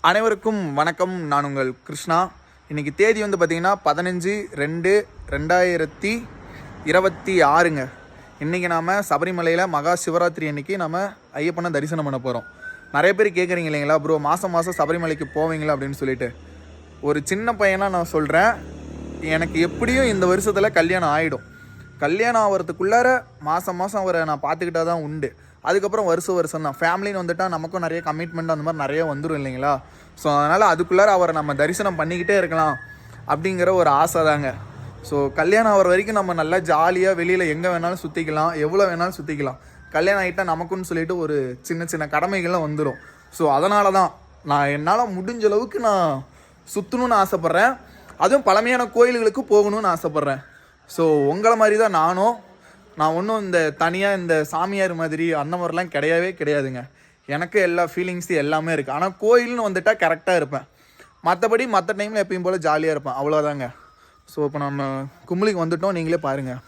அனைவருக்கும் வணக்கம். நான் உங்கள் கிருஷ்ணா. இன்றைக்கி தேதி வந்து பார்த்திங்கன்னா 15/2/2026ங்க. இன்றைக்கி நாம் சபரிமலையில் மகா சிவராத்திரி அன்றைக்கி நம்ம ஐயப்பனை தரிசனம் பண்ண போகிறோம். நிறைய பேர் கேட்குறீங்க இல்லைங்களா, ப்ரோ மாதம் சபரிமலைக்கு போவீங்களா அப்படின்னு சொல்லிட்டு. ஒரு சின்ன பையனாக நான் சொல்கிறேன், எனக்கு எப்படியும் இந்த வருஷத்தில் கல்யாணம் ஆகிடும். கல்யாணம் ஆகிறதுக்குள்ளார மாதம் அவரை நான் பார்த்துக்கிட்டா தான் உண்டு. அதுக்கப்புறம் வருஷம் தான் ஃபேமிலின்னு வந்துட்டால் நமக்கும் நிறைய கமிட்மெண்ட் அந்த மாதிரி நிறைய வந்துடும் இல்லைங்களா. ஸோ அதனால் அதுக்குள்ளார அவரை நம்ம தரிசனம் பண்ணிக்கிட்டே இருக்கலாம் அப்படிங்கிற ஒரு ஆசை தாங்க. ஸோ கல்யாணம் ஆகிற வரைக்கும் நம்ம நல்லா ஜாலியாக வெளியில் எங்கே வேணாலும் சுற்றிக்கலாம், எவ்வளோ வேணாலும் சுற்றிக்கலாம். கல்யாணம் ஆகிட்டால் நமக்குன்னு சொல்லிட்டு ஒரு சின்ன கடமைகள்லாம் வந்துடும். ஸோ அதனால தான் நான் என்னால் முடிஞ்ச அளவுக்கு நான் சுற்றணுன்னு ஆசைப்பட்றேன். அதுவும் பழமையான கோயில்களுக்கு போகணும்னு ஆசைப்பட்றேன். ஸோ உங்களை மாதிரி தான் நான் ஒன்றும் இந்த தனியாக இந்த சாமியார் மாதிரி அந்த மாதிரிலாம் கிடையாதுங்க. எனக்கு எல்லா ஃபீலிங்ஸும் எல்லாமே இருக்குது. ஆனால் கோயில்னு வந்துட்டால் கரெக்டாக இருப்பேன். மற்ற டைமில் எப்பயும் போல் ஜாலியாக இருப்பேன், அவ்வளோதாங்க. ஸோ இப்போ நம்ம கும்பலிக்கு வந்துட்டோம், நீங்களே பாருங்கள்.